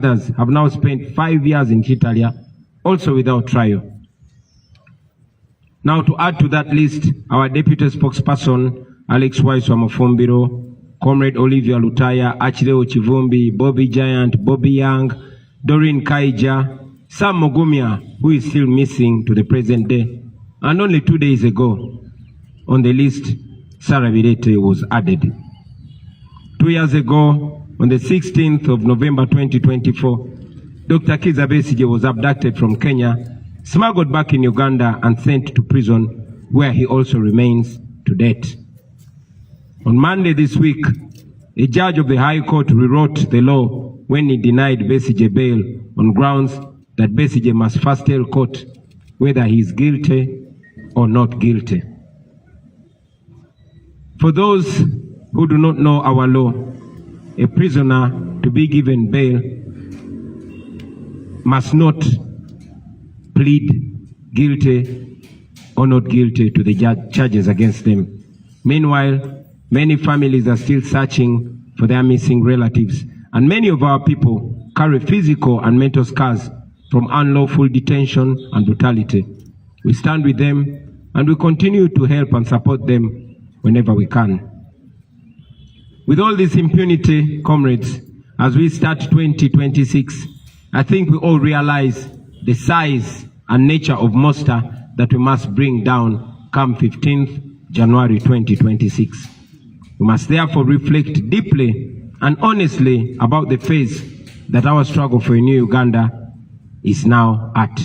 Others have now spent 5 years in Kitalia, also without trial. Now, to add to that list, our deputy spokesperson, Alex Waiswa-Mafumbiro, Comrade Olivia Lutaya, Achileo Chivumbi, Bobi Giant, Bobi Young, Doreen Kaija, Sam Mogumia, who is still missing to the present day. And only 2 days ago, on the list, Sarah Birete was added. 2 years ago, on the 16th of November 2024, Dr. Kizza Besigye was abducted from Kenya, smuggled back in Uganda and sent to prison, where he also remains to date. On Monday this week, a judge of the High Court rewrote the law when he denied Besigye bail on grounds that Besigye must first tell court whether he is guilty or not guilty. For those who do not know our law, a prisoner to be given bail must not plead guilty or not guilty to the charges against them. Meanwhile, many families are still searching for their missing relatives, and many of our people carry physical and mental scars from unlawful detention and brutality. We stand with them, and we continue to help and support them whenever we can. With all this impunity, comrades, as we start 2026, I think we all realize the size and nature of monster that we must bring down come 15th January 2026. We must therefore reflect deeply and honestly about the phase that our struggle for a new Uganda is now at.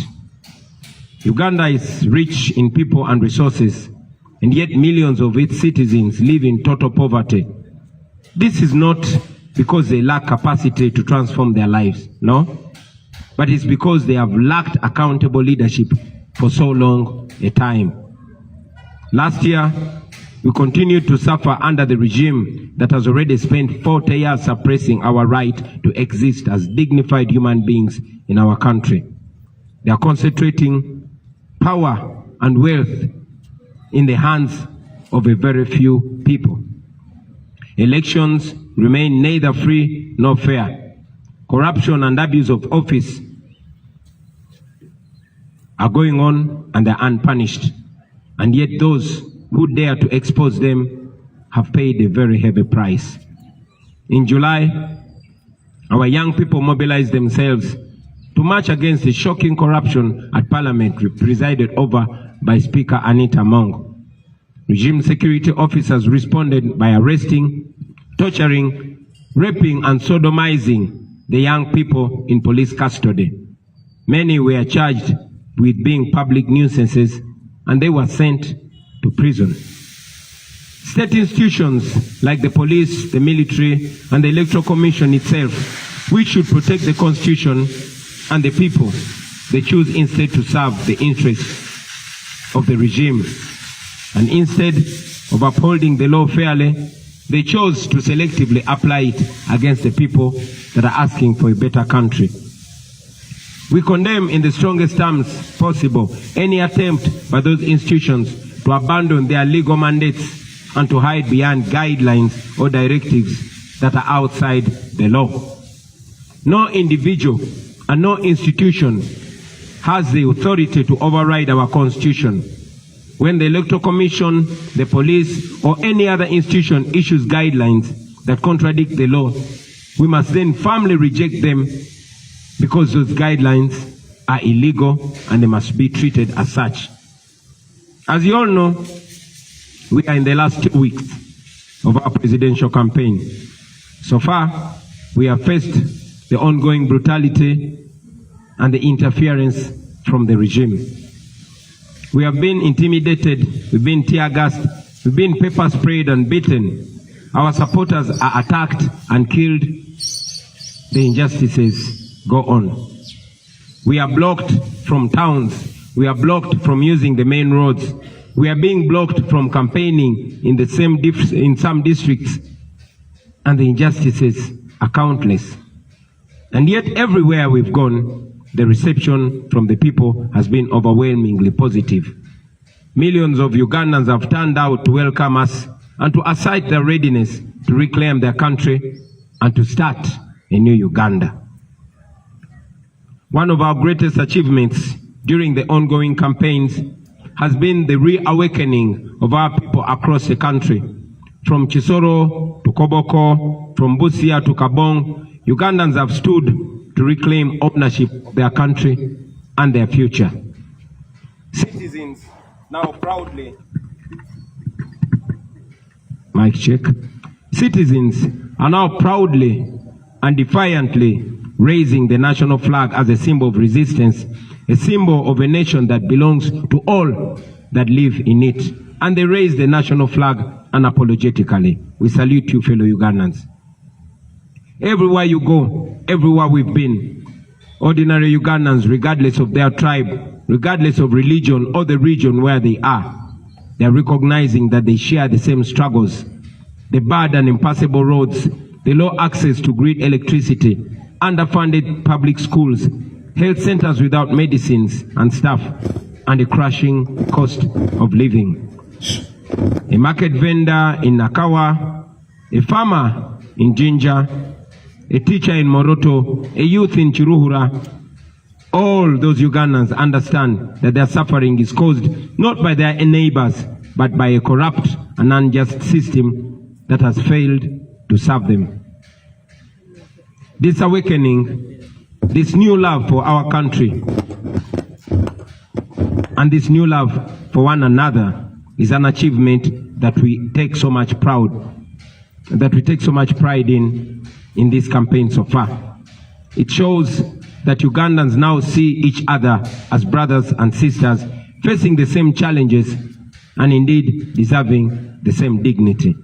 Uganda is rich in people and resources, and yet millions of its citizens live in total poverty. This is not because they lack capacity to transform their lives, no, but it's because they have lacked accountable leadership for so long a time. Last year, we continued to suffer under the regime that has already spent 40 years suppressing our right to exist as dignified human beings in our country. They are concentrating power and wealth in the hands of a very few people. Elections remain neither free nor fair. Corruption and abuse of office are going on and they're unpunished. And yet those who dare to expose them have paid a very heavy price. In July, our young people mobilized themselves to march against the shocking corruption at Parliament presided over by Speaker Anita Among. Regime security officers responded by arresting, torturing, raping and sodomizing the young people in police custody. Many were charged with being public nuisances and they were sent to prison. State institutions like the police, the military and the Electoral Commission itself, which should protect the Constitution and the people, they choose instead to serve the interests of the regime. And instead of upholding the law fairly, they chose to selectively apply it against the people that are asking for a better country. We condemn in the strongest terms possible any attempt by those institutions to abandon their legal mandates and to hide behind guidelines or directives that are outside the law. No individual and no institution has the authority to override our Constitution. When the Electoral Commission, the police, or any other institution issues guidelines that contradict the law, we must then firmly reject them because those guidelines are illegal and they must be treated as such. As you all know, we are in the last 2 weeks of our presidential campaign. So far, we have faced the ongoing brutality and the interference from the regime. We have been intimidated, we've been tear gassed, we've been pepper sprayed and beaten. Our supporters are attacked and killed. The injustices go on. We are blocked from towns. We are blocked from using the main roads. We are being blocked from campaigning in some districts. And the injustices are countless. And yet everywhere we've gone, the reception from the people has been overwhelmingly positive. Millions of Ugandans have turned out to welcome us and to assert their readiness to reclaim their country and to start a new Uganda. One of our greatest achievements during the ongoing campaigns has been the reawakening of our people across the country. From Chisoro to Koboko, from Busia to Kabong, Ugandans have stood to reclaim ownership of their country and their future. Citizens now proudly, mic check. Citizens are now proudly and defiantly raising the national flag as a symbol of resistance, a symbol of a nation that belongs to all that live in it. And they raise the national flag unapologetically. We salute you, fellow Ugandans. Everywhere you go, everywhere we've been, ordinary Ugandans, regardless of their tribe, regardless of religion or the region where they are recognizing that they share the same struggles. The bad and impassable roads, the low access to grid electricity, underfunded public schools, health centers without medicines and staff, and the crashing cost of living. A market vendor in Nakawa, a farmer in Jinja, a teacher in Moroto, a youth in Chiruhura, all those Ugandans understand that their suffering is caused not by their neighbors, but by a corrupt and unjust system that has failed to serve them. This awakening, this new love for our country, and this new love for one another is an achievement that we take so much pride in this campaign so far. It shows that Ugandans now see each other as brothers and sisters, facing the same challenges and indeed deserving the same dignity.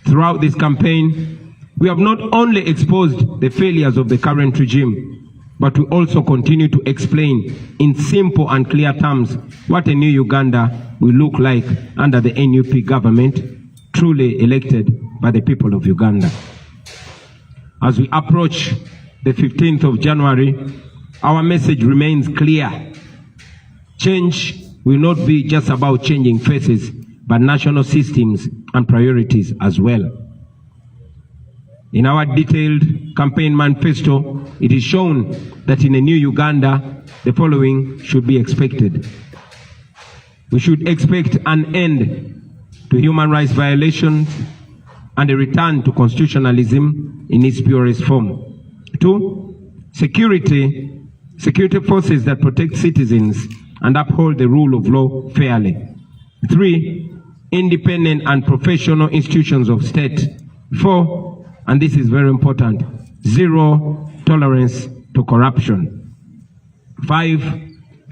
Throughout this campaign, we have not only exposed the failures of the current regime, but we also continue to explain in simple and clear terms what a new Uganda will look like under the NUP government, truly elected by the people of Uganda. As we approach the 15th of January, our message remains clear. Change will not be just about changing faces, but national systems and priorities as well. In our detailed campaign manifesto, it is shown that in a new Uganda, the following should be expected. We should expect an end to human rights violations and a return to constitutionalism in its purest form. 2, security forces that protect citizens and uphold the rule of law fairly. 3, independent and professional institutions of state. 4, and this is very important, 0 tolerance to corruption. 5,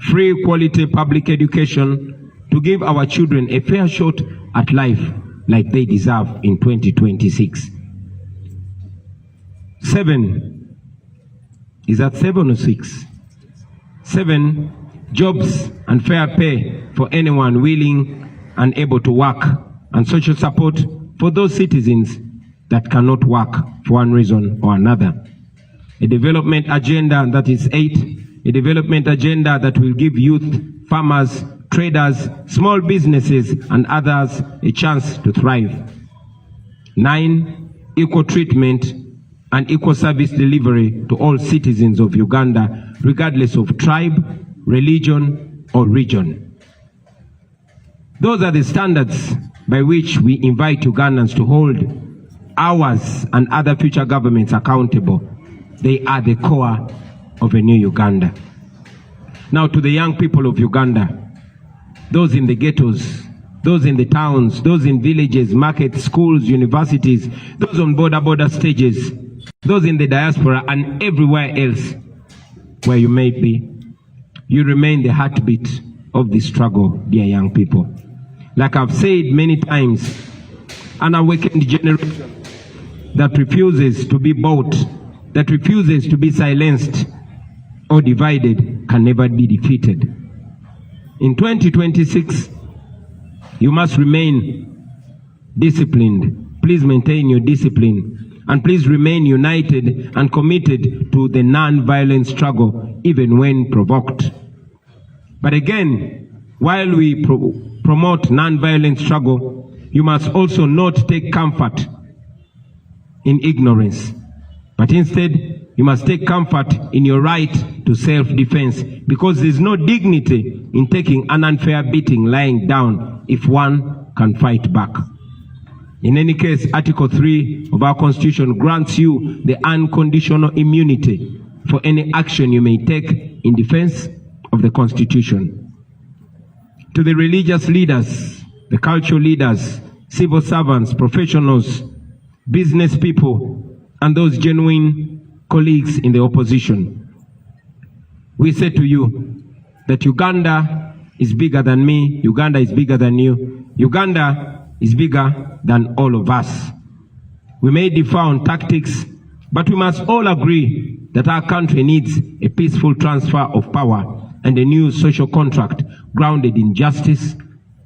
free quality public education to give our children a fair shot at life like they deserve in 2026. 7, is that 7 or 6? 7, jobs and fair pay for anyone willing and able to work, and social support for those citizens that cannot work for one reason or another. A development agenda that is 8, a development agenda that will give youth, farmers, traders, small businesses and others a chance to thrive. 9, equal treatment and equal service delivery to all citizens of Uganda, regardless of tribe, religion or region. Those are the standards by which we invite Ugandans to hold ours and other future governments accountable. They are the core of a new Uganda. Now to the young people of Uganda, those in the ghettos, those in the towns, those in villages, markets, schools, universities, those on border stages, those in the diaspora and everywhere else where you may be, you remain the heartbeat of the struggle, dear young people. Like I've said many times, an awakened generation that refuses to be bought, that refuses to be silenced or divided can never be defeated. In 2026, you must remain disciplined. Please maintain your discipline and please remain united and committed to the non-violent struggle even when provoked. But again, while we promote non-violent struggle, you must also not take comfort in ignorance, but instead you must take comfort in your right to to self-defense, because there's no dignity in taking an unfair beating lying down if one can fight back. In any case, Article 3 of our Constitution grants you the unconditional immunity for any action you may take in defense of the Constitution. To the religious leaders, the cultural leaders, civil servants, professionals, business people, and those genuine colleagues in the opposition, we say to you that Uganda is bigger than me, Uganda is bigger than you, Uganda is bigger than all of us. We may differ on tactics, but we must all agree that our country needs a peaceful transfer of power and a new social contract grounded in justice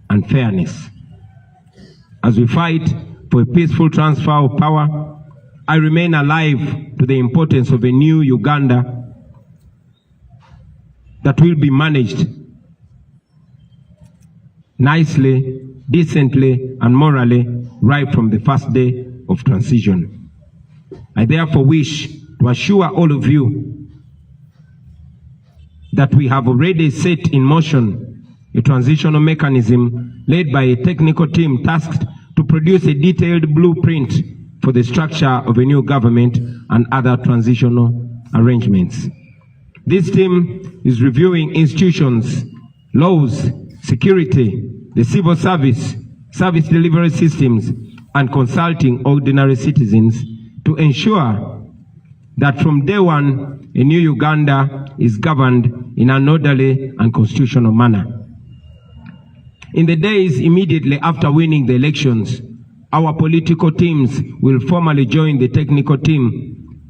and fairness. As we fight for a peaceful transfer of power, I remain alive to the importance of a new Uganda that will be managed nicely, decently, and morally right from the first day of transition. I therefore wish to assure all of you that we have already set in motion a transitional mechanism led by a technical team tasked to produce a detailed blueprint for the structure of a new government and other transitional arrangements. This team is reviewing institutions, laws, security, the civil service, service delivery systems, and consulting ordinary citizens to ensure that from day one, a new Uganda is governed in an orderly and constitutional manner. In the days immediately after winning the elections, our political teams will formally join the technical team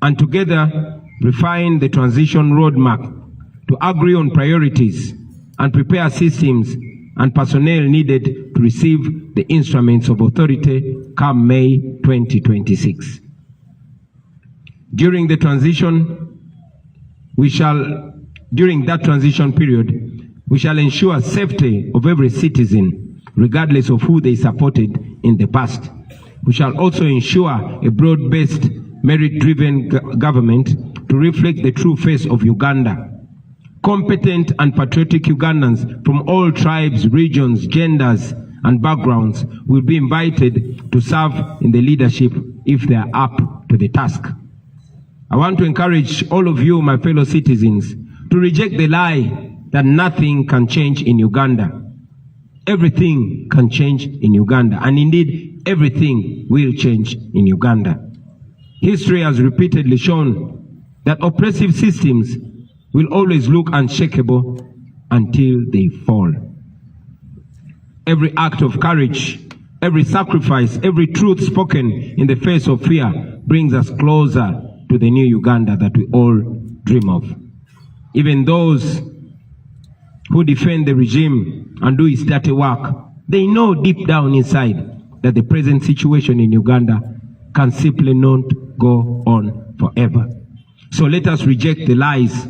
and together refine the transition roadmap to agree on priorities and prepare systems and personnel needed to receive the instruments of authority come May 2026. During that transition period, we shall ensure safety of every citizen, regardless of who they supported in the past. We shall also ensure a broad-based, merit-driven government to reflect the true face of Uganda. Competent and patriotic Ugandans from all tribes, regions, genders, and backgrounds will be invited to serve in the leadership if they are up to the task. I want to encourage all of you, my fellow citizens, to reject the lie that nothing can change in Uganda. Everything can change in Uganda, and indeed, everything will change in Uganda. History has repeatedly shown that oppressive systems will always look unshakable until they fall. Every act of courage, every sacrifice, every truth spoken in the face of fear brings us closer to the new Uganda that we all dream of. Even those who defend the regime and do its dirty work, they know deep down inside that the present situation in Uganda can simply not go on forever. So let us reject the lies.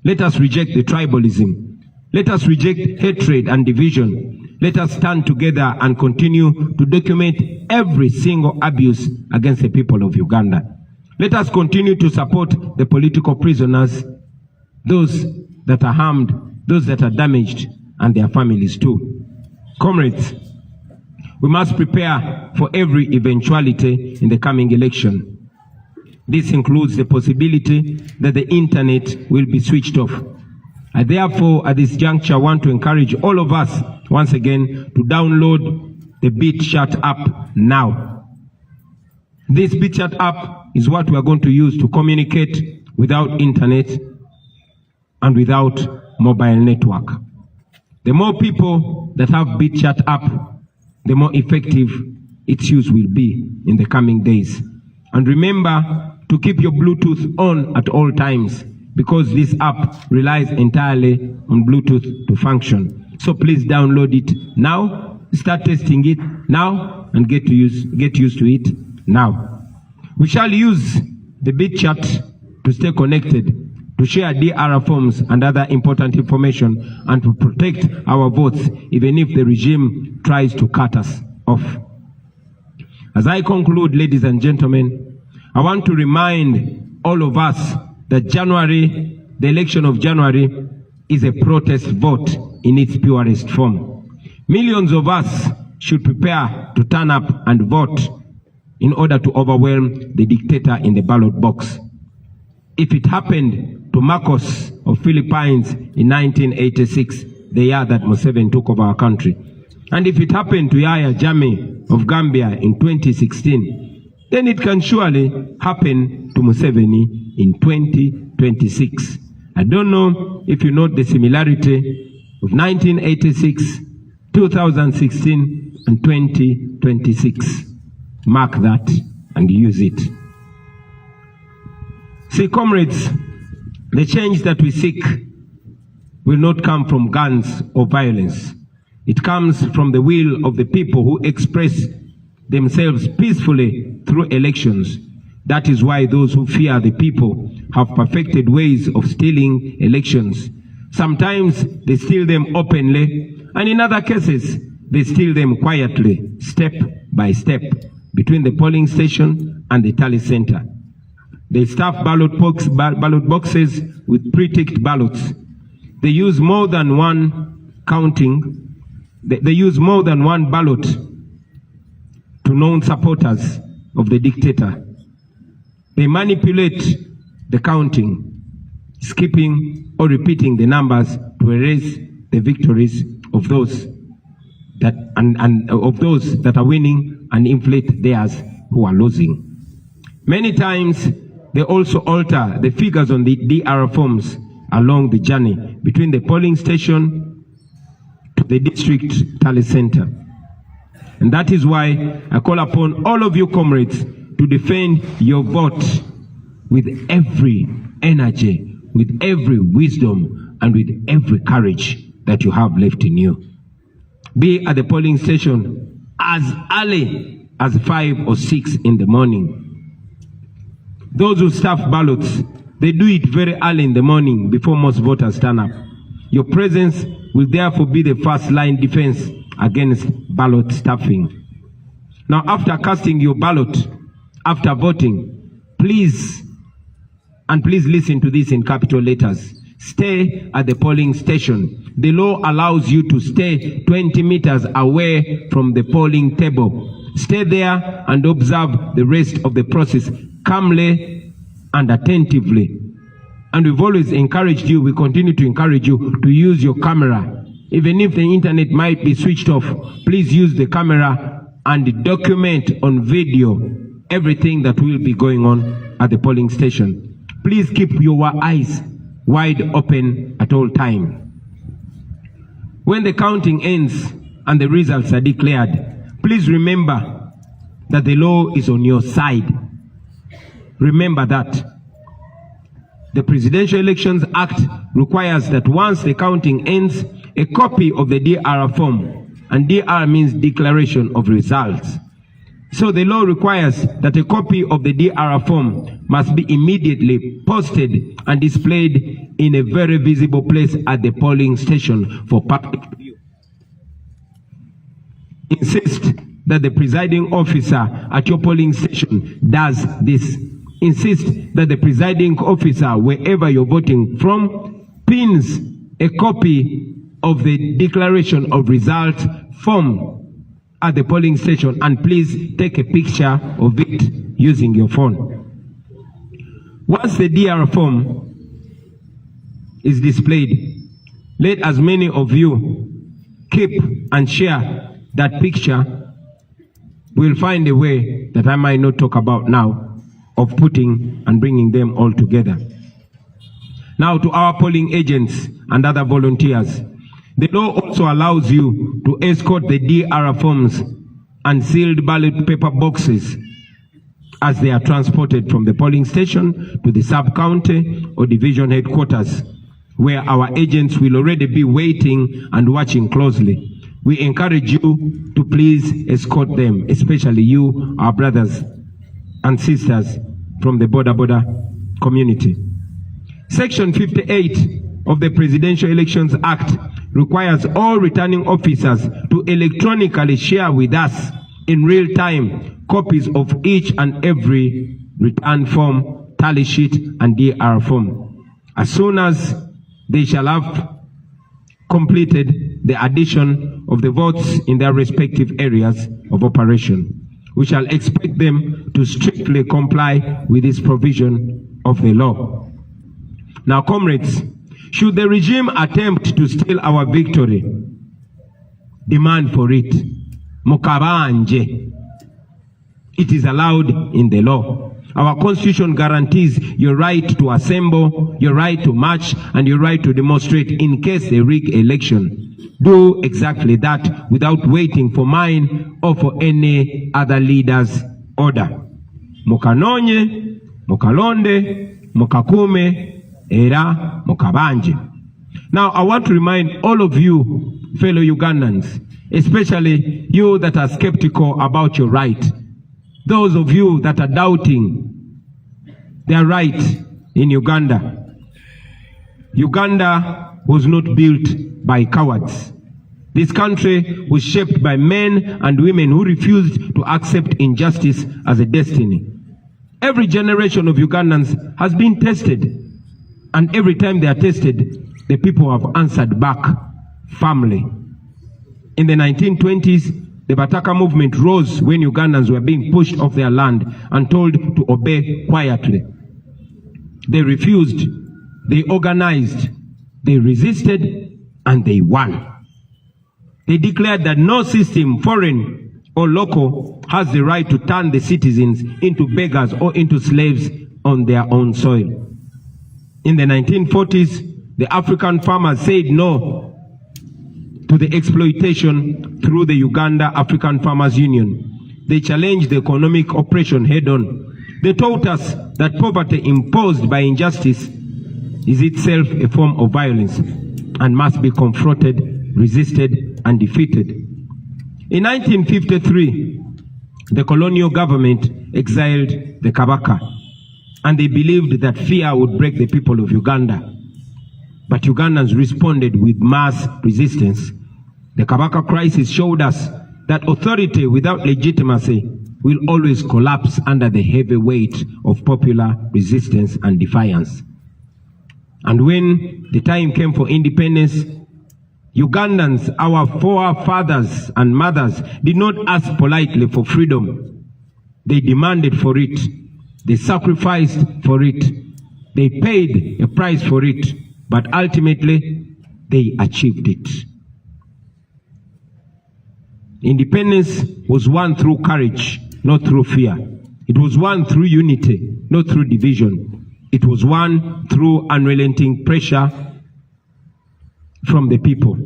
Let us reject the tribalism. Let us reject hatred and division. Let us stand together and continue to document every single abuse against the people of Uganda. Let us continue to support the political prisoners, those that are harmed, those that are damaged, and their families too. Comrades, we must prepare for every eventuality in the coming election. This includes the possibility that the internet will be switched off. I therefore, at this juncture, want to encourage all of us, once again, to download the BitChat app now. This BitChat app is what we are going to use to communicate without internet and without mobile network. The more people that have BitChat app, the more effective its use will be in the coming days. And remember to keep your Bluetooth on at all times, because this app relies entirely on Bluetooth to function. So please download it now, start testing it now, and get used to it now. We shall use the BitChat to stay connected, to share DR forms and other important information, and to protect our votes, even if the regime tries to cut us off. As I conclude, ladies and gentlemen, I want to remind all of us that January the election of January is a protest vote in its purest form. Millions of us should prepare to turn up and vote in order to overwhelm the dictator in the ballot box. If it happened to Marcos of Philippines in 1986, the year that Museveni took over our country, and if it happened to Yahya Jammeh of Gambia in 2016, then it can surely happen to Museveni in 2026. I don't know if you note the similarity of 1986, 2016, and 2026. Mark that and use it. See, comrades, the change that we seek will not come from guns or violence. It comes from the will of the people who express themselves peacefully through elections. That is why those who fear the people have perfected ways of stealing elections. Sometimes they steal them openly, and in other cases, they steal them quietly, step by step, between the polling station and the tally center. They stuff ballot boxes with pre-ticked ballots. They use more than one counting. They use more than one ballot to known supporters of the dictator. They manipulate the counting, skipping or repeating the numbers to erase the victories of those that of those that are winning and inflate theirs who are losing. Many times they also alter the figures on the DR forms along the journey between the polling station to the district tally center. And that is why I call upon all of you comrades to defend your vote with every energy, with every wisdom, and with every courage that you have left in you. Be at the polling station as early as 5 or 6 in the morning. Those who stuff ballots, they do it very early in the morning before most voters turn up. Your presence will therefore be the first line defense against ballot stuffing. Now, after casting your ballot, after voting, please listen to this in capital letters. Stay at the polling station. The law allows you to stay 20 meters away from the polling table. Stay there and observe the rest of the process calmly and attentively. And we've always encouraged you, we continue to encourage you to use your camera. Even if the internet might be switched off, please use the camera and document on video everything that will be going on at the polling station. Please keep your eyes wide open at all times. When the counting ends and the results are declared, please remember that the law is on your side. Remember that. The Presidential Elections Act requires that once the counting ends, a copy of the DR form, and DR means Declaration of Results. So the law requires that a copy of the DR form must be immediately posted and displayed in a very visible place at the polling station for public view. Insist that the presiding officer at your polling station does this. Insist that the presiding officer, wherever you're voting from, pins a copy of the Declaration of Results form at the polling station, and please take a picture of it using your phone. Once the DR form is displayed, let as many of you keep and share that picture. We'll find a way that I might not talk about now of putting and bringing them all together. Now, to our polling agents and other volunteers, the law also allows you to escort the DR forms and sealed ballot paper boxes as they are transported from the polling station to the sub-county or division headquarters, where our agents will already be waiting and watching closely. We encourage you to please escort them, especially you, our brothers and sisters from the border community. Section 58 of the Presidential Elections Act requires all returning officers to electronically share with us in real time copies of each and every return form, tally sheet, and DR form. As soon as they shall have completed the addition of the votes in their respective areas of operation, we shall expect them to strictly comply with this provision of the law. Now, comrades, should the regime attempt to steal our victory, demand for it. Mukabanje. It is allowed in the law. Our constitution guarantees your right to assemble, your right to march, and your right to demonstrate in case they rig election. Do exactly that without waiting for mine or for any other leader's order. Mukanonye, mukalonde, mukakume, era mukabanje. Now, I want to remind all of you, fellow Ugandans, especially you that are skeptical about your right, those of you that are doubting their right in Uganda. Uganda was not built by cowards. This country was shaped by men and women who refused to accept injustice as a destiny. Every generation of Ugandans has been tested, and every time they are tested, the people have answered back firmly. In the 1920s, the Bataka movement rose when Ugandans were being pushed off their land and told to obey quietly. They refused, they organized, they resisted, and they won. They declared that no system, foreign or local, has the right to turn the citizens into beggars or into slaves on their own soil. In the 1940s, the African farmers said no to the exploitation through the Uganda African Farmers Union. They challenged the economic oppression head-on. They taught us that poverty imposed by injustice is itself a form of violence and must be confronted, resisted, and defeated. In 1953, the colonial government exiled the Kabaka, and they believed that fear would break the people of Uganda. But Ugandans responded with mass resistance. The Kabaka crisis showed us that authority without legitimacy will always collapse under the heavy weight of popular resistance and defiance. And when the time came for independence, Ugandans, our forefathers and mothers, did not ask politely for freedom. They demanded for it. They sacrificed for it. They paid a price for it. But ultimately, they achieved it. Independence was won through courage, not through fear. It was won through unity, not through division. It was won through unrelenting pressure from the people.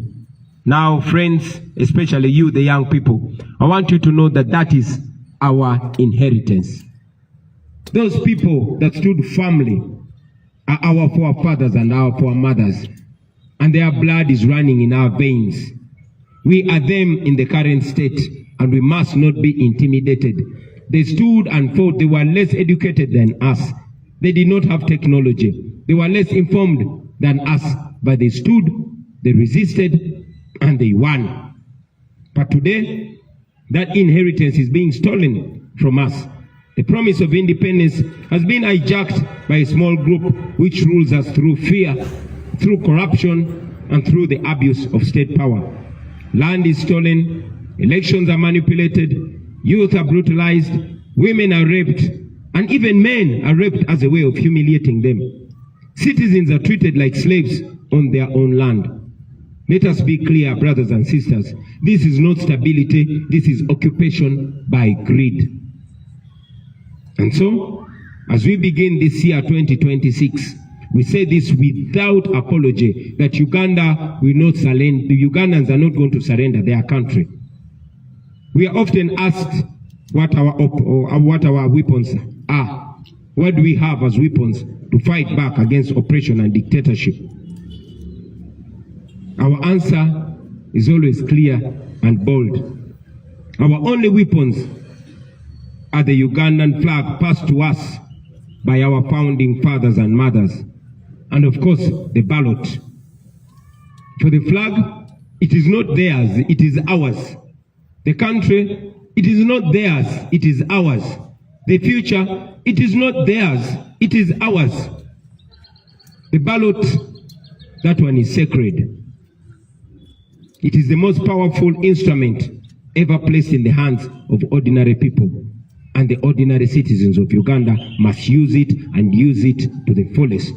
Now, friends, especially you, the young people, I want you to know that that is our inheritance. Those people that stood firmly are our forefathers and our foremothers, and their blood is running in our veins. We are them in the current state, and we must not be intimidated. They stood and fought. They were less educated than us. They did not have technology. They were less informed than us, but they stood, they resisted, and they won. But today, that inheritance is being stolen from us. The promise of independence has been hijacked by a small group which rules us through fear, through corruption, and through the abuse of state power. Land is stolen, elections are manipulated, youth are brutalized, women are raped, and even men are raped as a way of humiliating them. Citizens are treated like slaves on their own land. Let us be clear, brothers and sisters. This is not stability, this is occupation by greed. And so, as we begin this year 2026, we say this without apology, that Uganda will not surrender. The Ugandans are not going to surrender their country. We are often asked what our weapons are. What do we have as weapons to fight back against oppression and dictatorship? Our answer is always clear and bold. Our only weapons are the Ugandan flag passed to us by our founding fathers and mothers, and of course the ballot. For the flag, it is not theirs, it is ours. The country, it is not theirs, it is ours. The future, it is not theirs, it is ours. The ballot, that one is sacred. It is the most powerful instrument ever placed in the hands of ordinary people. And the ordinary citizens of Uganda must use it and use it to the fullest.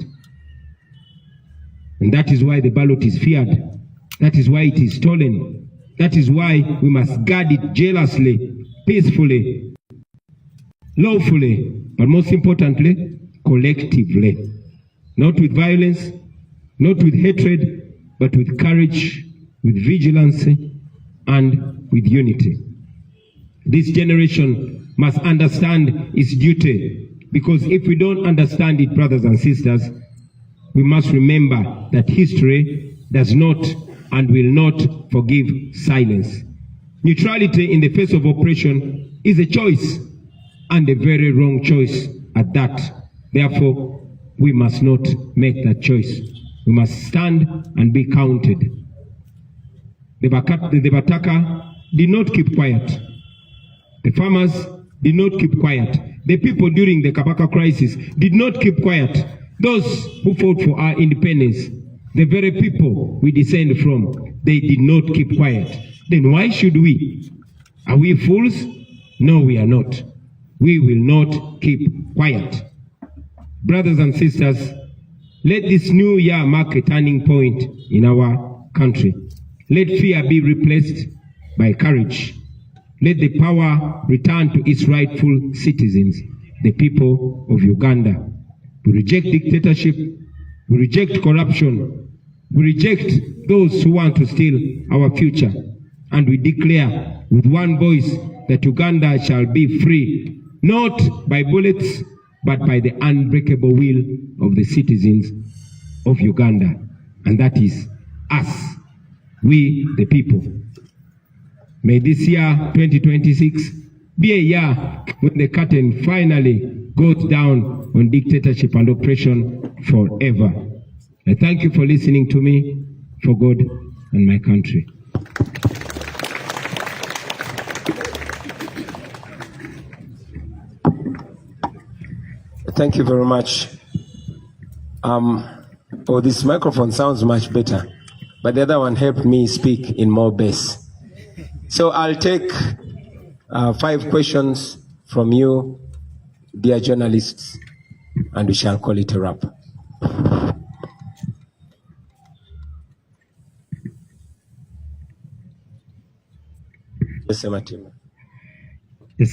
And that is why the ballot is feared. That is why it is stolen. That is why we must guard it jealously, peacefully, lawfully, but most importantly, collectively. Not with violence, not with hatred, but with courage, with vigilance, and with unity. This generation must understand its duty, because if we don't understand it, brothers and sisters, we must remember that history does not and will not forgive silence. Neutrality in the face of oppression is a choice, and a very wrong choice at that. Therefore, we must not make that choice. We must stand and be counted. The Bataka did not keep quiet. The farmers did not keep quiet. The people during the Kabaka crisis did not keep quiet. Those who fought for our independence, the very people we descend from, they did not keep quiet. Then why should we? Are we fools? No, we are not. We will not keep quiet. Brothers and sisters, let this new year mark a turning point in our country. Let fear be replaced by courage. Let the power return to its rightful citizens, the people of Uganda. We reject dictatorship. We reject corruption. We reject those who want to steal our future. And we declare with one voice that Uganda shall be free, not by bullets, but by the unbreakable will of the citizens of Uganda. And that is us, we the people. May this year, 2026, be a year when the curtain finally goes down on dictatorship and oppression forever. I thank you for listening to me, for God and my country. Thank you very much. Oh, this microphone sounds much better, but the other one helped me speak in more bass. So I'll take 5 questions from you, dear journalists, and we shall call it a wrap. Yes,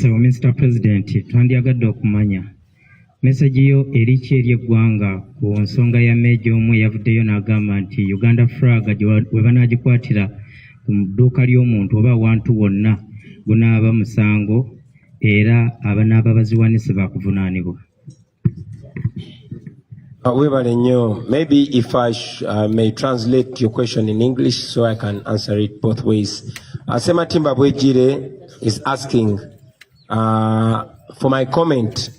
Mr. President, twandiyagadde okumanya message yo eriki eri eggwanga ku nsonga ya Meeja omu eyavuddeyo n'agamba nti Uganda flag we banaagikwatira ku dduuka ly'omuntu oba awantu wonna gunaaba musango era abanaaba baziwanise baakuvunaanibwa. Maybe if I may translate your question in English so I can answer it both ways. Sematimba Bwejire is asking for my comment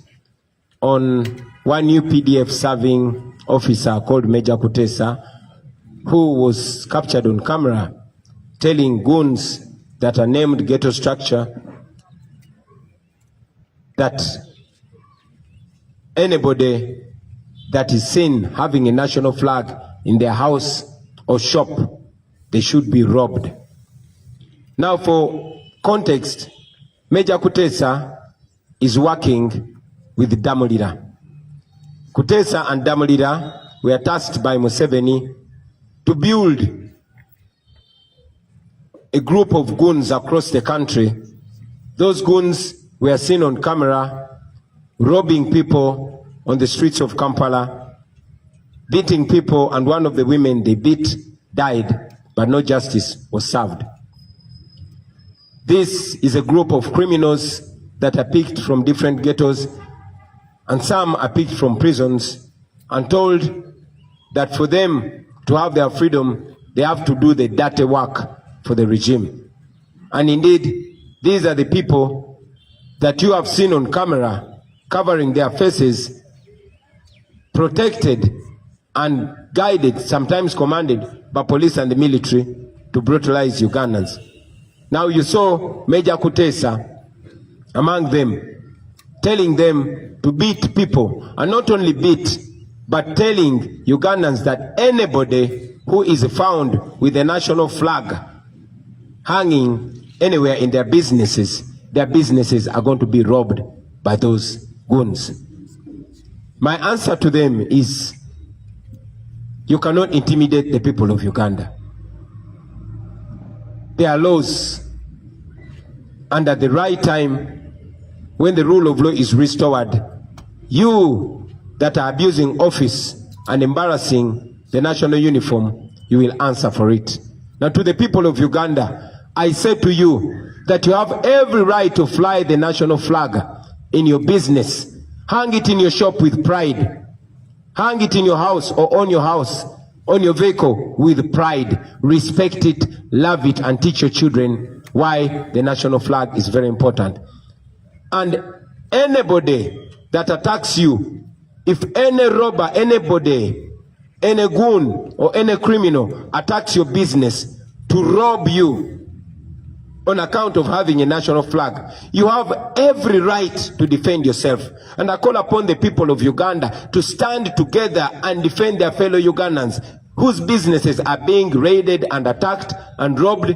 on one new PDF serving officer called Major Kutesa, who was captured on camera telling goons that are named ghetto structure that anybody that is seen having a national flag in their house or shop, they should be robbed. Now, for context, Major Kutesa is working with Damulira. Kutesa and Damulira were tasked by Museveni to build a group of goons across the country. Those goons were seen on camera robbing people on the streets of Kampala, beating people, and one of the women they beat died, but no justice was served. This is a group of criminals that are picked from different ghettos, and some are picked from prisons and told that for them to have their freedom, they have to do the dirty work for the regime. And indeed, these are the people that you have seen on camera covering their faces, protected and guided, sometimes commanded by police and the military to brutalize Ugandans. Now you saw Major Kutesa among them, telling them to beat people, and not only beat, but telling Ugandans that anybody who is found with the national flag hanging anywhere in their businesses are going to be robbed by those goons. My answer to them is, you cannot intimidate the people of Uganda. There are laws, and at the right time, when the rule of law is restored, you that are abusing office and embarrassing the national uniform, you will answer for it. Now, to the people of Uganda, I say to you that you have every right to fly the national flag in your business. Hang it in your shop with pride. Hang it in your house or on your house, on your vehicle with pride. Respect it, love it, and teach your children why the national flag is very important. And anybody that attacks you, if any robber, anybody, any goon or any criminal attacks your business to rob you on account of having a national flag, you have every right to defend yourself. And I call upon the people of Uganda to stand together and defend their fellow Ugandans whose businesses are being raided and attacked and robbed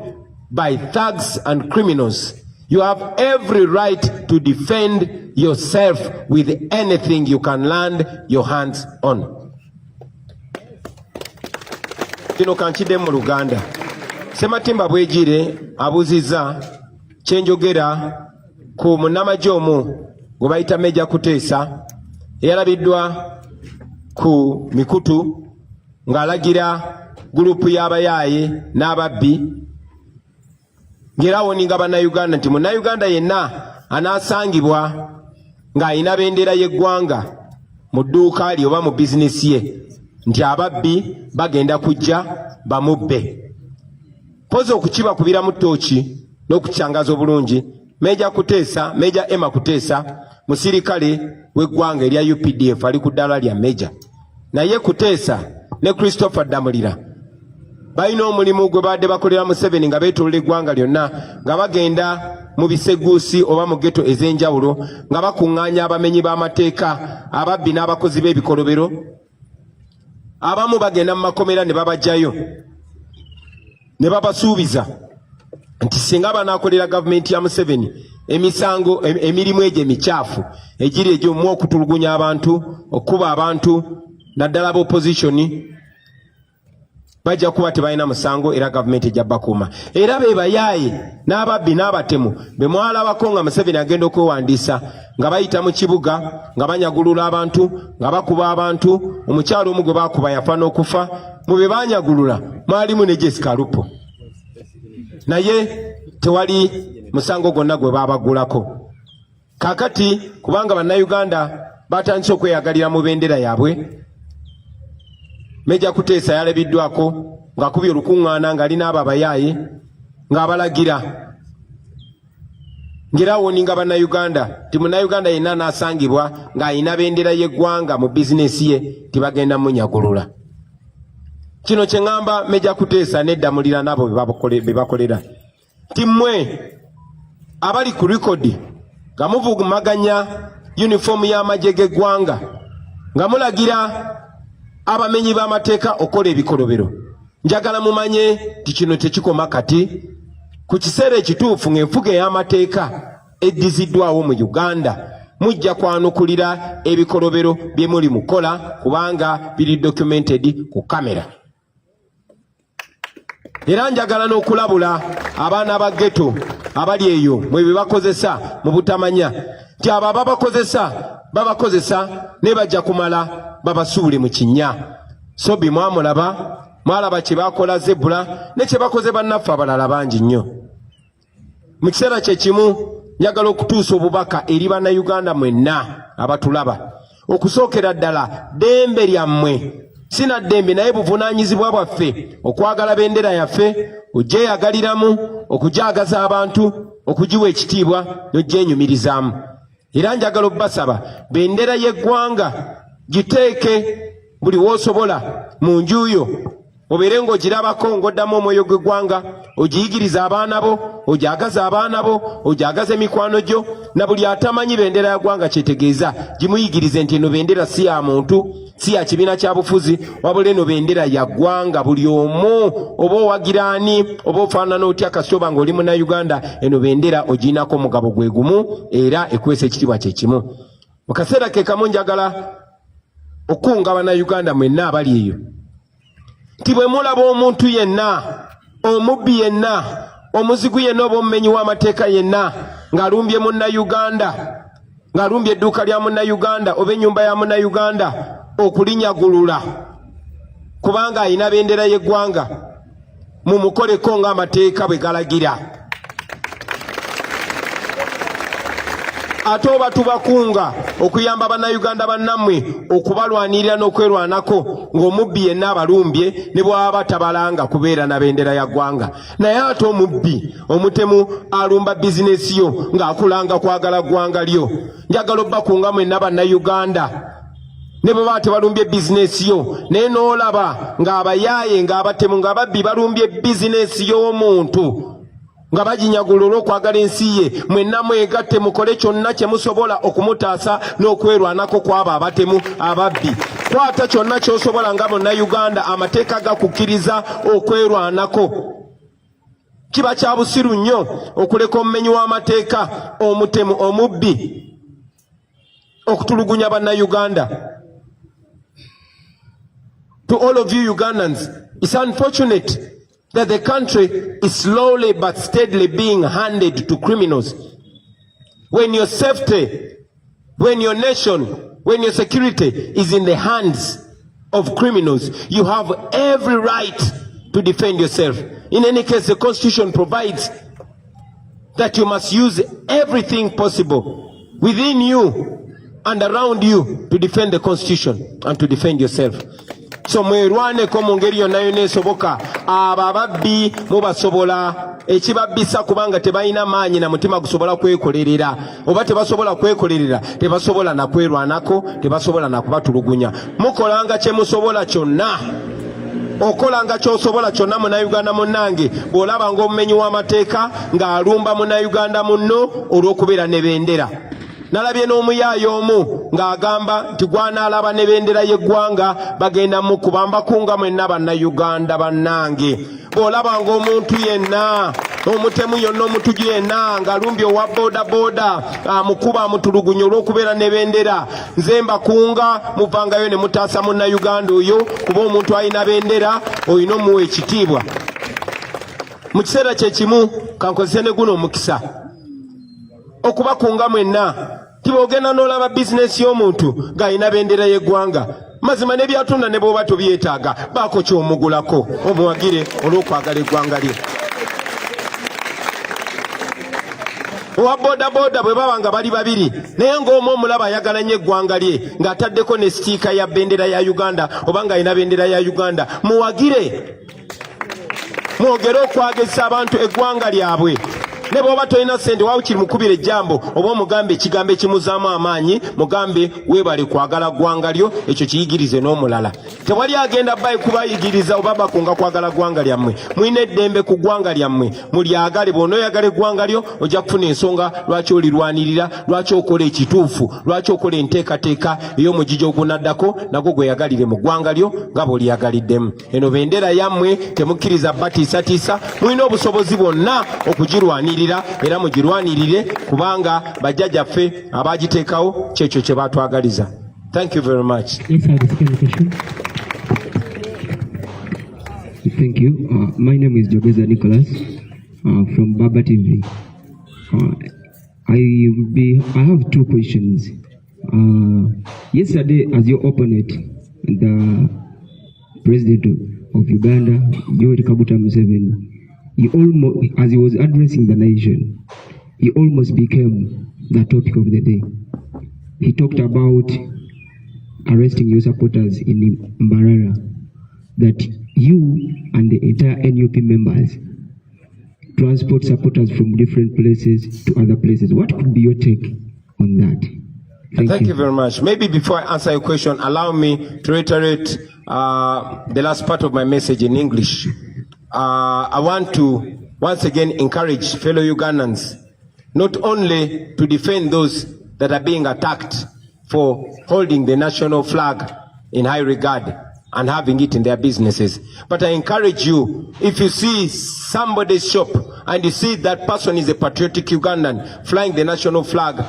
by thugs and criminals. You have every right to defend yourself with anything you can land your hands on. Kino kanchide mu Luganda. Sematimba Bwejire abuziza kyenjogera ku munnamagye omu gwe bayita Meja Kuteesa eyalabiddwa ku mikutu ng'alagira gurupu y'abayaaye n'ababbi ng'era awoninga bannayuganda nti munnayuganda yenna anaasangibwa ng'alina bendera y'eggwanga mu dduuka lye oba mu bizinesi ye nti ababbi bagenda kujja bamubbe. Pozi okukiba kubiramu ttooki n'okukyangaza obulungi, Meja Kuteesa, Meja Emma Kuteesa, musirikale w'eggwanga erya UPDF ali ku ddaala lya Meja. Naye Kuteesa ne Christopher Damulira balina omulimu gwe badde bakolera Museveni nga beetolola eggwanga lyonna, nga bagenda mu biseguusi oba mu ghetto ez'enjawulo, nga bakuŋŋaanya abamenyi b'amateeka, ababbi n'abakozi b'ebikolobero. Abamu bagenda mu makomera ne babajjayo ne babasuubiza nti singa banaakolera gavumenti ya Museveni emisango emirimu egyo emikyafu egiri egy'omu okutulugunya abantu, okuba abantu, naddala b'oppositioni, bajja kuba tebalina musango era gavumenti ejja bakuuma. Era be bayaaye n'ababbi n'abatemu be mwalabako nga Museveni agenda okwewandiisa nga bayita mu kibuga nga banyagulula abantu, nga bakuba abantu. Omukyalo omu gwe baakuba yafa n'okufa. Mu be banyagulula mwalimu ne Jessica Lupo, naye tewali musango gwonna gwe baabagulako. Kakati kubanga bannayuganda batandise okweyagalira mu bendera yaabwe, Meja Kuteesa yalabiddwako ng'akubye olukuŋŋaana ng'alina abo abayaaye ng'abalagira ng'era awoninga bannayuganda ti munnayuganda yenna anaasangibwa ng'alina bendera y'eggwanga mu bizinesi ye tibagenda munyagulula. Kino kye ŋŋamba Meja Kuteesa n'eddamulira n'abo be bakolera ti mmwe abali ku likodi nga muvugumaganya yunifoomu y'amagye g'eggwanga nga mulagira abamenyi b'amateeka okola ebikolobero, njagala mumanye ti kino tekikoma kati. Ku kiseera ekituufu ng'enfuga ey'amateeka eddiziddwawo mu Uganda, mujja kwanukulira ebikolobero bye muli mukola kubanga biri documented ku kamera. Era njagala n'okulabula abaana ba ghetto abali eyo mwe bebakozesa mu butamanya nti abo babakozesa ne bajja kumala babasuule mu kinnya. Sobi mwalaba kye bakola Zebula ne kye bakoze bannaffe abalala bangi nnyo. Mu kiseera kye kimu njagala okutuusa obubaka eri bannayuganda mwenna abatulaba. Okusookera ddala ddembe lyammwe, sina ddembe naye buvunaanyizibwa bwaffe okwagala bendera yaffe, ogyeyagaliramu, okugyagaza abantu, okugiwa ekitiibwa n'ogyenyumirizaamu. Era njagala obbasaba bendera y'eggwanga giteeke buli w'osobola mu njuyo, obeere ng'ogirabako ng'oddamu omwoyo gw'eggwanga, ogiyigiriza abaana bo, ogyagaze abaana bo, ogyagaze mikwano gyo, na buli atamanyi bendera ya ggwanga kyetegeeza gimuyigirize nti eno bendera si ya muntu, si ya kibiina kya bufuzi wabula eno bendera ya ggwanga buli omu oba owagiraani oba ofaanana otya kasooba ng'oli munnayuganda eno bendera ogiinako omugabo gwe gumu era ekwesa ekitiibwa kye kimu. Mu kaseera ke kamu njagala okukunga bannayuganda mwenna abali eyo nti bwe mulaba omuntu yenna omubbi yenna omuzigu yenna oba omumenyi w'amateeka yenna ng'alumbye munnayuganda ng'alumbye edduuka lya munnayuganda oba ennyumba ya munnayuganda okulinyagulula kubanga ayina bendera y'eggwanga mumukoleko ng'amateeka bwe galagira. Ate oba tubakunga okuyamba bannayuganda bannammwe okubalwanirira n'okwerwanako ng'omubbi yenna abalumbye ne bw'aba tabalanga kubeera na bendera ya ggwanga. Naye ate omubbi omutemu alumba bizinesi yo ng'akulanga kwagala ggwanga lyo. Njagala obbakunga mwenna bannayuganda ne bwe baba tebalumbye bizinesi yo naye n'olaba ng'abayaaye ng'abatemu ng'ababbi balumbye bizinesi y'omuntu nga baginyagulula okwagala ensi ye, mwenna mwegatte mukole kyonna kye musobola okumutaasa n'okwerwanako kw'abo abatemu ababbi. Kwata kyonna ky'osobola nga munnayuganda amateeka gakukkiriza okwerwanako. Kiba kya busiru nnyo okuleka omumenyi w'amateeka omutemu omubbi okutulugunya bannayuganda. To all of you Ugandans, it's unfortunate that the country is slowly but steadily being handed to criminals. When your safety, when your nation, when your security is in the hands of criminals, you have every right to defend yourself. In any case, the Constitution provides that you must use everything possible within you and around you to defend the Constitution and to defend yourself. So mwerwaneko mu ngeri yonna yonna esoboka. Abo ababbi mubasobola ekibabbisa kubanga tebalina maanyi na mutima gusobola kwekolerera, oba tebasobola kwekolerera tebasobola na kwerwanako, tebasobola na kubatulugunya. Mukolanga kye musobola kyonna, okolanga ky'osobola kyonna munnayuganda munnange bw'olaba ng'omumenyi w'amateeka ng'alumba munnayuganda munno olw'okubeera ne bendera. Nalabye n'omuyaayo omu ng'agamba nti gwanaalaba ne bendera y'eggwanga bagenda mu kubamba kunga mwenna bannayuganda bannange. Bw'olaba ng'omuntu yenna omutemu yonna omutuju yenna ng'alumbye owa boodabooda amukuba amutulugunya olw'okubeera ne bendera, nze mbakunga muvangayo ne mutaasa munnayuganda oyo kuba omuntu alina bendera olina omuwa ekitiibwa. Mu kiseera kye kimu kankozese ne guno omukisa okubakunga mwenna tibogenda n'olaba bizinesi y'omuntu ng'alina bendera y'eggwanga. Mazima ne byatunda ne bw'oba tobyetaaga baako ky'omugulako omuwagire olw'okwagala eggwanga lye. Owa boodabooda bwe baba nga bali babiri naye ng'omu omulaba ayagala nnyo eggwanga lye ng'ataddeko ne sitiika ya bendera ya Uganda oba ng'alina bendera ya Uganda, muwagire mwogere okwagesa abantu eggwanga lyabwe. Ne bw'oba tolina ssente waawe kiri mukubira ejjambo oba omugambe ekigambo ekimuzaamu amaanyi, mugambe weebale kwagala ggwanga lyo, ekyo kiyigirize n'omulala. Tewali agenda bayi kubayigiriza oba bakunga kwagala ggwanga lyammwe. Mulina eddembe ku ggwanga lyammwe, mulyagale. Bw'onooyagala eggwanga lyo ojja kufuna ensonga lwaki olirwanirira, lwaki okola ekituufu, lwaki okola enteekateeka ey'omugigi ogunaddako nagwo gweyagalire mu ggwanga lyo nga bw'oliyagaliddemu. Eno bendera yammwe temukkiriza batiisatiisa, mulina obusobozi bwonna okugirwanirira era mugirwanirire kubanga bajjajjaffe abagiteekawo kyekyo kye batwagaliza. Thank you very much. Thank you. My name is Jobeza Nicholas from Baba TV. I have two questions. Yesterday, as your opponent, the President of Uganda, Yoweri Kaguta Museveni, he almost, as he was addressing the nation, he almost became the topic of the day. He talked about arresting your supporters in Mbarara, that you and the entire NUP members transport supporters from different places to other places. What could be your take on that? Thank you very much. Maybe before I answer your question, allow me to reiterate the last part of my message in English. I want to once again encourage fellow Ugandans not only to defend those that are being attacked for holding the national flag in high regard and having it in their businesses. But I encourage you, if you see somebody's shop and you see that person is a patriotic Ugandan flying the national flag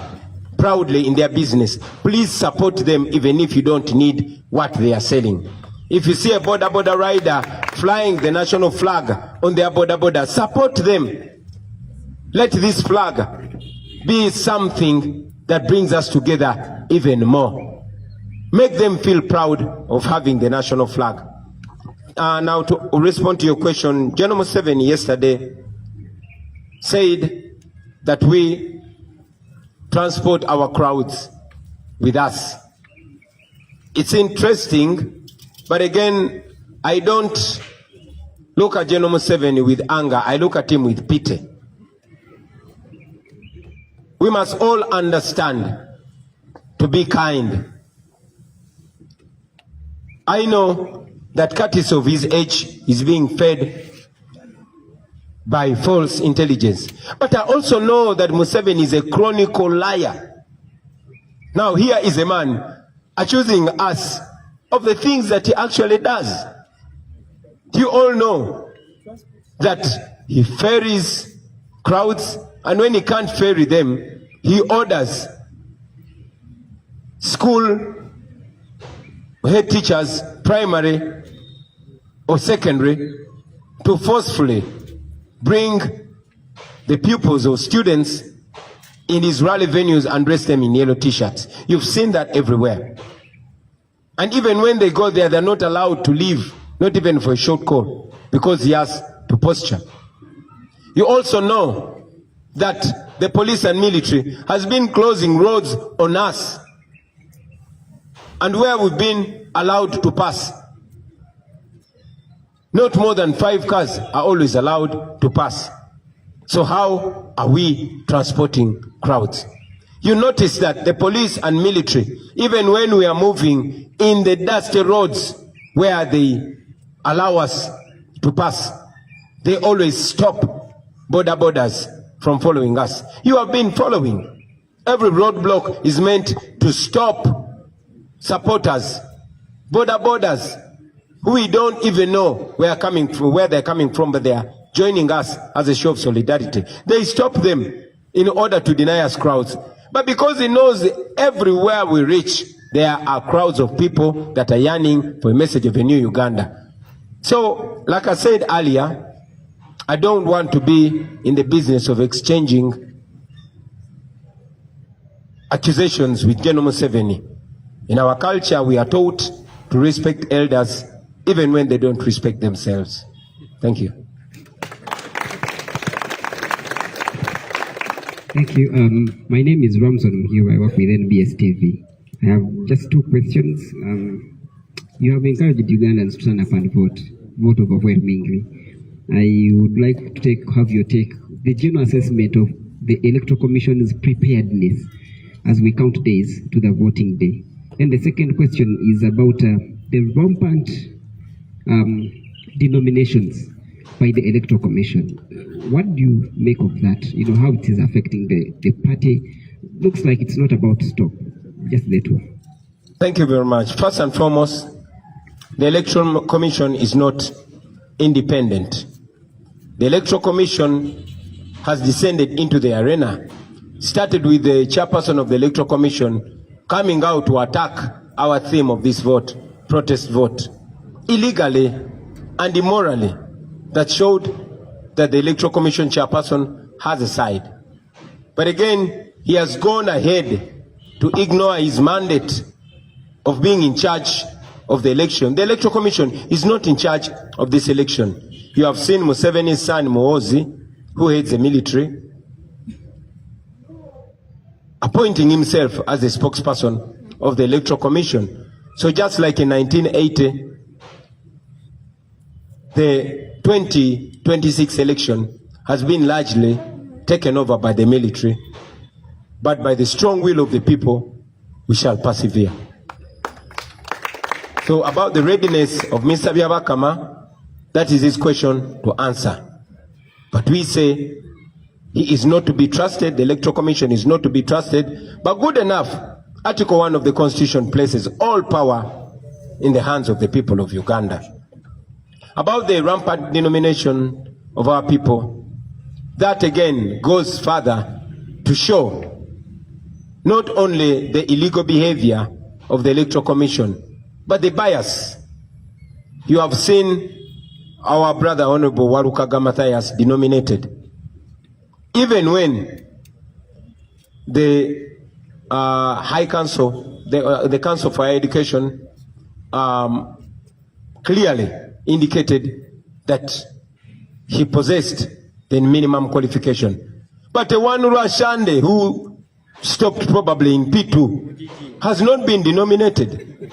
proudly in their business, please support them even if you don't need what they are selling. If you see a border rider flying the national flag on their border, support them. Let this flag be something that brings us together even more. Make them feel proud of having the national flag. Now to respond to your question, General Museveni yesterday said that we transport our crowds with us. It's interesting, but again, I don't look at General Museveni with anger. I look at him with pity. We must all understand to be kind. I know that Curtis of his age is being fed by false intelligence. But I also know that Museveni is a chronicle liar. Now here is a man accusing us of the things that he actually does. You all know that he ferries crowds, and when he can't ferry them, he orders school head teachers, primary or secondary, to forcefully bring the pupils or students in his rally venues and dress them in yellow t-shirts. You've seen that everywhere. And even when they go there, they're not allowed to leave, not even for a short call, because he has to posture. You also know that the police and military has been closing roads on us, and where we've been allowed to pass, not more than 5 cars are always allowed to pass. So how are we transporting crowds? You notice that the police and military, even when we are moving in the dusty roads where they allow us to pass, they always stop borders from following us. You have been following. Every roadblock is meant to stop supporters, borders, who we don't even know where they're coming from, but they are joining us as a show of solidarity. They stop them in order to deny us crowds. But because he knows everywhere we reach, there are crowds of people that are yearning for a message of a new Uganda. So, like I said earlier, I don't want to be in the business of exchanging accusations with General Museveni. In our culture, we are taught to respect elders even when they don't respect themselves. Thank you. Thank you. My name is Ramson. I'm here. I work with NBS TV. I have just 2 questions. You have encouraged Ugandans to stand up and vote overwhelmingly. I would like to have your take, the general assessment of the Electoral Commission's preparedness as we count days to the voting day. And the second question is about the rampant denominations by the Electoral Commission. What do you make of that? You know, how it is affecting the party? Looks like it's not about to stop. Just the 2. Thank you very much. First and foremost, the Electoral Commission is not independent. The Electoral Commission has descended into the arena. Started with the chairperson of the Electoral Commission coming out to attack our theme of this vote, protest vote, illegally and immorally. That showed that the Electoral Commission chairperson has a side. But again, he has gone ahead to ignore his mandate of being in charge of the election. The Electoral Commission is not in charge of this election. You have seen Museveni's son, Muhoozi, who heads the military, appointing himself as the spokesperson of the Electoral Commission. So just like in 1980, the 2026 election has been largely taken over by the military, but by the strong will of the people, we shall persevere. So about the readiness of Mr. Byabakama, that is his question to answer. But we say he is not to be trusted, the Electoral Commission is not to be trusted, but good enough, Article 1 of the Constitution places all power in the hands of the people of Uganda. About the rampant denomination of our people, that again goes further to show not only the illegal behavior of the Electoral Commission, but the bias. You have seen our brother Honorable Walukaga Mathias denominated. Even when the High Council, the Council for Higher Education, clearly indicated that he possessed the minimum qualification. But the one Rashande who stopped probably in P2 has not been denominated.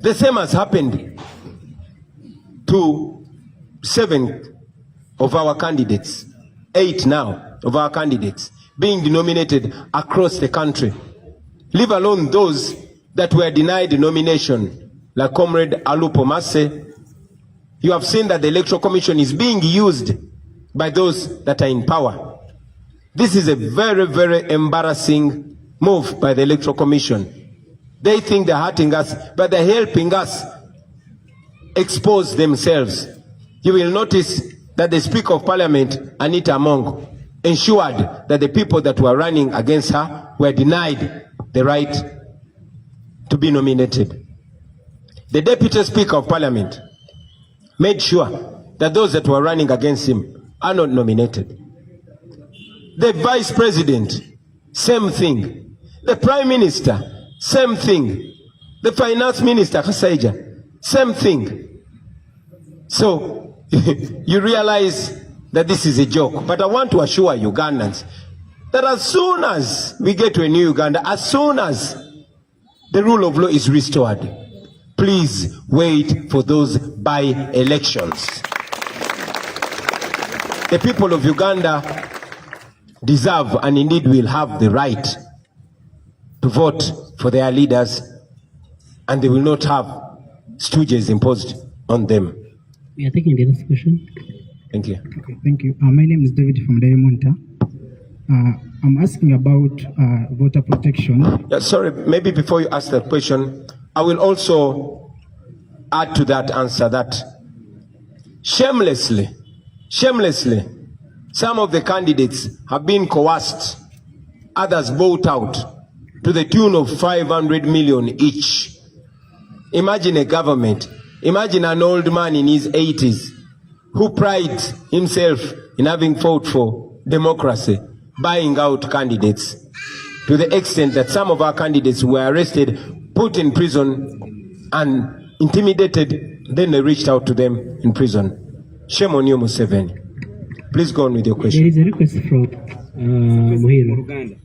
The same has happened to 7 of our candidates, 8 now of our candidates being denominated across the country, leave alone those that were denied nomination, like Comrade Alupo Masse. You have seen that the Electoral Commission is being used by those that are in power. This is a very, very embarrassing move by the Electoral Commission. They think they're hurting us, but they're helping us expose themselves. You will notice that the Speaker of Parliament, Anita Among, ensured that the people that were running against her were denied the right to be nominated. The Deputy Speaker of Parliament made sure that those that were running against him are not nominated. The Vice President, same thing. The Prime Minister, same thing. The Finance Minister, Kasaija, same thing. So, you realize that this is a joke. But I want to assure Ugandans that as soon as we get to a new Uganda, as soon as the rule of law is restored, please wait for those by-elections. The people of Uganda deserve and indeed will have the right to vote for their leaders, and they will not have stooges imposed on them. We are taking the next question. Thank you. Okay, thank you. My name is David from Diamonta. I'm asking about voter protection. Yeah, sorry, maybe before you ask that question, I will also add to that answer that shamelessly, some of the candidates have been coerced, others bought out to the tune of 500 million each. Imagine a government, imagine an old man in his 80s who prides himself in having fought for democracy, buying out candidates to the extent that some of our candidates were arrested, put in prison, and intimidated. Then they reached out to them in prison. Shame on you, Museveni. Please go on with your question. There is a request from Muhiro.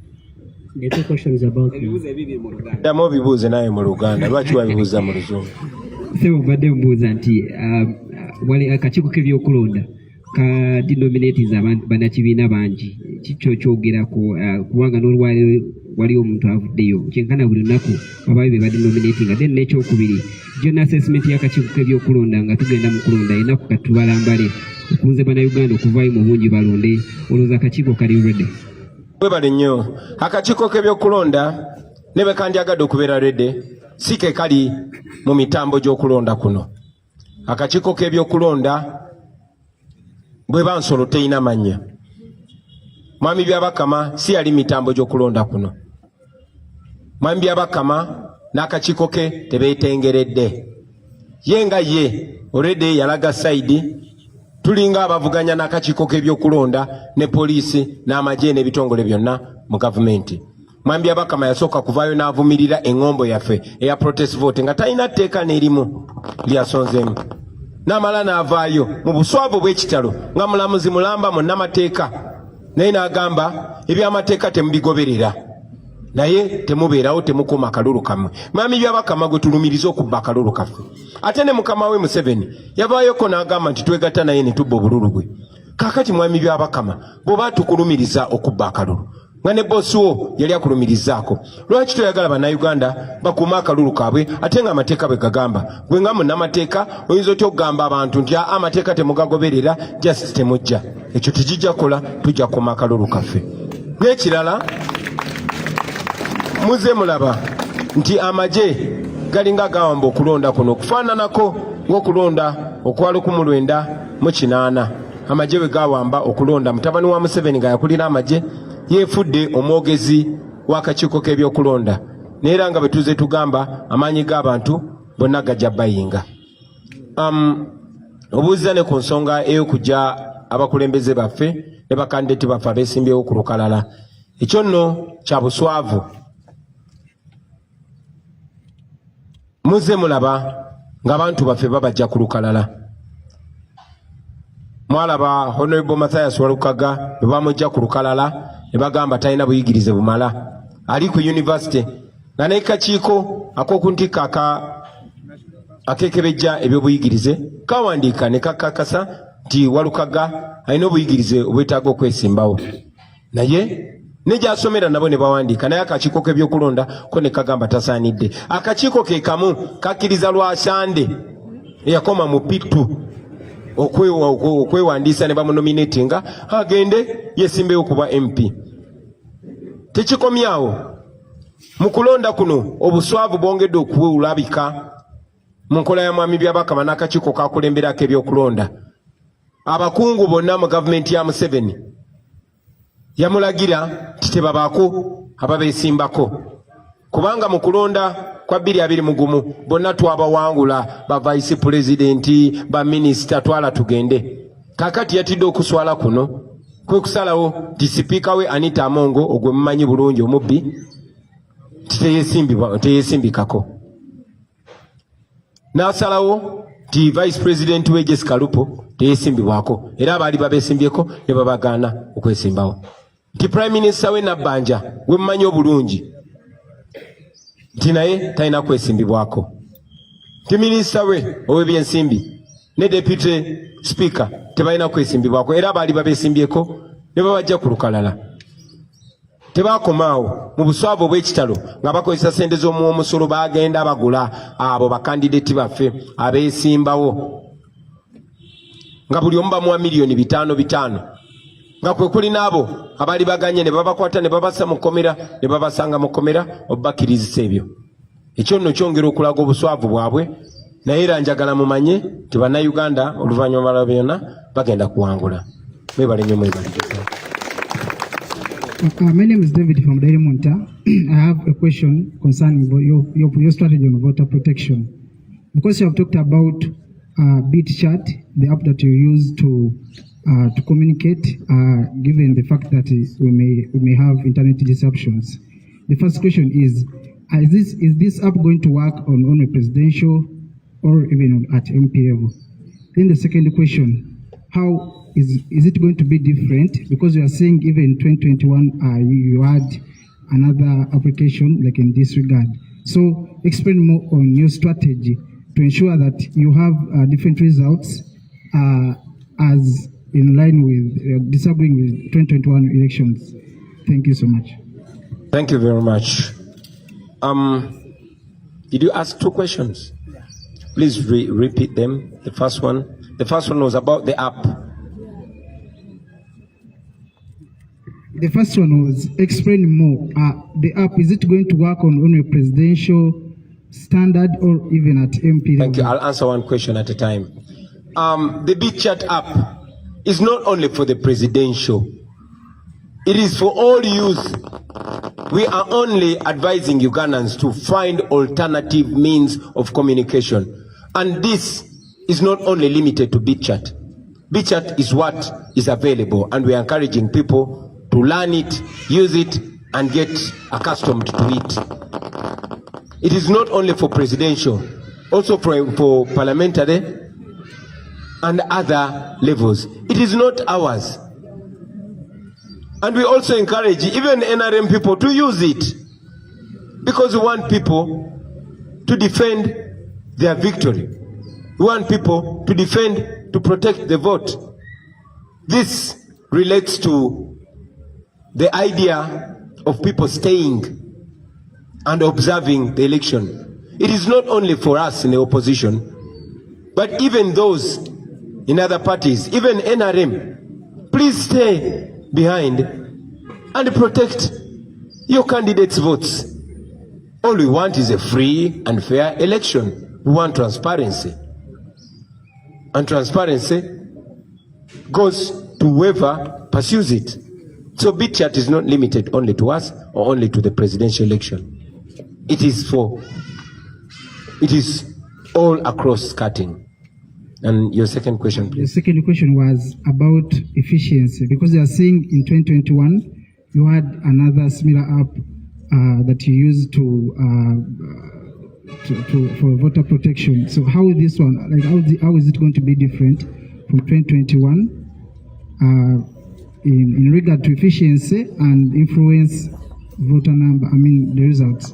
The two questions about Bibuuze naye mu Luganda. Lwaki wabibuuza mu Luzungu? Sebo badde mbuuza nti wali akakiiko k'ebyokulonda ka denominates bannakibiina bangi kikyo kyogerako kubanga n'olwaliro wali omuntu avuddeyo kyenkana buli lunaku abayo be badenominatinga. Then n'ekyokubiri general assessment y'akakiiko k'ebyokulonda nga tugenda mu kulonda enaku katubalambale okunze bannayuganda okuvaayo mu bungi balonde olowooza akakiiko kali ready? Webale nnyo. Akakiiko k'ebyokulonda ne bwe kandyagadde okubeera ready si ke kali mu mitambo gy'okulonda kuno. Akakiiko k'ebyokulonda bwe bansolo teyina mannya. Mwami Byabakama si yali mitambo gy'okulonda kuno. Mwami Byabakama n'akakiiko ke tebeetengeredde. Ye nga ye already yalaga side. Tulinga abavuganya n'akakiiko k'ebyokulonda ne poliisi n'amagye n'ebitongole byonna mu gavumenti. Mwami Byabakama yasooka kuvaayo n'avumirira eŋŋombo yaffe eya protest vote nga talina tteeka n'erimu lyasonzeemu. N'amala n'avaayo mu buswavu bw'ekitalo nga mulamuzi mulamba mu nnamateeka, naye n'agamba eby'amateeka temubigoberera, naye temubeerawo temukuuma akalulu kammwe. Mwami Byabakama gwe tulumiriza okubba akalulu kaffe. Ate ne mukama we Museveni yavaayoko n'agamba nti twegatta naye ne tubba obululu bwe. Kaakati Mwami Byabakama bw'oba tukulumiriza okubba akalulu nga ne bossi wo yali akulumirizaako, lwaki toyagala bannayuganda bakuuma akalulu kaabwe ate nga amateeka bwe gagamba? Gwe nga munnamateeka oyinza otya okugamba abantu nti amateeka temugagoberera, just temujja. Ekyo tekijja kukola, tujja kukuuma akalulu kaffe. N'ekirala muze mulaba nti amagye galinga gawamba okulonda kuno okufaananako ng'okulonda okwa 1998 amagye bwe gawamba okulonda mutabani wa Museveni nga yakulira amagye yeefudde omwogezi w'akakiiko k'ebyokulonda neera nga bwe tuze tugamba amaanyi g'abantu bonna gajja bayinga. Obuuza ne ku nsonga ey'okujja abakulembeze baffe ne bakandideti baffe abeesimbyewo ku lukalala, ekyo nno kya buswavu. Muze mulaba ng'abantu baffe babajja ku lukalala. Mwalaba Honorable Mathias Walukaga bwe bamujja ku lukalala ne bagamba talina buyigirize bumala, ali ku university nga n'ekakiiko ak'okuntikka akekebejja ebyobuyigirize kawandiika ne kakakasa nti Walukaga alina obuyigirize obwetaaga okwesimbawo, naye ne gy'asomera nabo ne bawandiika, naye akakiiko k'ebyokulonda ko ne kagamba tasaanidde. Akakiiko ke kamu kakkiriza Lwasande eyakoma mu Pittu okwewandiisa ne bamunominatinga agende yesimbewo kuba MP. Tekikomyawo mu kulonda kuno obuswavu bwongedde okuwulabika mu nkola ya mwami Byabakama n'akakiiko kakulemberako ebyokulonda. Abakungu bonna mu gavumenti ya Museveni yamulagira nti tebabaako ababeesimbako, kubanga mu kulonda kwa 2021 bonna twabawangula, ba vice presidenti, ba minisita, twala tugende. Kakati yatidde okuswala kuno kwe kusalawo nti sipiika we Anita Amongo ogwe mumanyi bulungi omubbi teyesimbikako, n'asalawo nti vice president we Jessica Lupo teyesimbibwako, era abaali babeesimbyeko ne babagaana okwesimbawo. Nti prime minister we Nabbanja we mumanyi obulungi nti naye talina kwesimbibwako, nti minisita we ow'ebyensimbi ne deputy speaker tebalina kwesimbibwako, era abaali babeesimbyeko ne babajja ku lukalala. Tebakomaawo mu buswavu obw'ekitalo nga bakozesa sente z'omusolo bagenda bagula abo bakandideti baffe abeesimbawo, nga buli omu bamuwa milioni 5 nga kwe kuli n'abo abaali baganye ne babakwata ne babassa mu kkomera ne babasanga mu kkomera obubakirizisa ebyo. Ekyo nno kyongera okulaga obuswavu bwabwe, naye era njagala mumanye nti bannayuganda oluvannyuma lwa byonna bagenda kuwangula. Mwebale nnyo, mwebale. My name is David from Daily Monitor. I have a question concerning your strategy on voter protection. Because you have talked about Beat Chat, the app that you use to communicate, given the fact that we may have internet disruptions. The first question is this app going to work on only presidential or even at MP level? Then the second question, how is it going to be different? Because you are saying even in 2021 you had another application like in this regard. So explain more on your strategy to ensure that you have different results as in line with disagreeing with 2021 elections. Thank you so much. Thank you very much. Did you ask 2 questions? Please repeat them. The first one was about the app. The first one was explain more. The app, is it going to work on only presidential standard or even at MP? Thank you. I'll answer one question at a time. The Beat Chat app is not only for the presidential. It is for all youth. We are only advising Ugandans to find alternative means of communication. And this is not only limited to Beat Chat. Beat Chat is what is available, and we are encouraging people to learn it, use it, and get accustomed to it. It is not only for presidential, also for parliamentary and other levels. It is not ours. And we also encourage even NRM people to use it, because we want people to defend their victory. We want people to defend, to protect the vote. This relates to the idea of people staying and observing the election. It is not only for us in the opposition, but even those in other parties, even NRM. Please stay behind and protect your candidates' votes. All we want is a free and fair election. We want transparency. And transparency goes to whoever pursues it. So bit chat is not limited only to us or only to the presidential election. It is all across cutting. And your second question, please. The second question was about efficiency, because they are saying in 2021 you had another similar app that you used for voter protection. So how is this one? Like how is it going to be different from 2021 in regard to efficiency and influence voter number? I mean the results.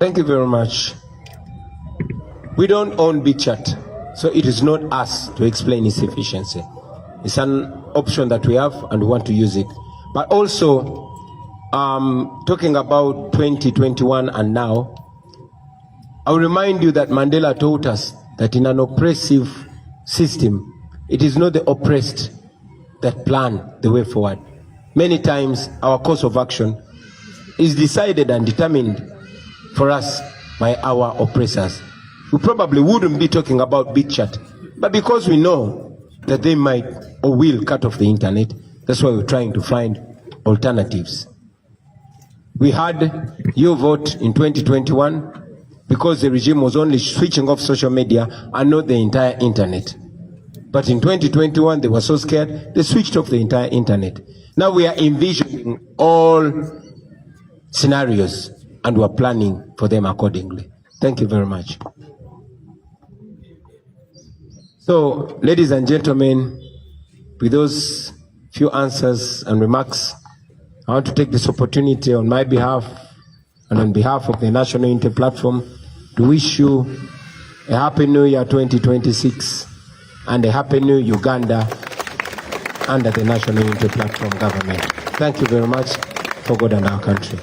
Thank you very much. We don't own BitChat, so it is not us to explain its efficiency. It's an option that we have and we want to use it. But also, talking about 2021 and now, I'll remind you that Mandela taught us that in an oppressive system, it is not the oppressed that plan the way forward. Many times, our course of action is decided and determined for us by our oppressors. We probably wouldn't be talking about BitChat, but because we know that they might or will cut off the internet, that's why we're trying to find alternatives. We had your vote in 2021 because the regime was only switching off social media and not the entire internet. But in 2021, they were so scared, they switched off the entire internet. Now we are envisioning all scenarios and we're planning for them accordingly. Thank you very much. So, ladies and gentlemen, with those few answers and remarks, I want to take this opportunity on my behalf and on behalf of the National Unity Platform to wish you a Happy New Year 2026 and a Happy New Uganda under the National Unity Platform government. Thank you very much for God and our country.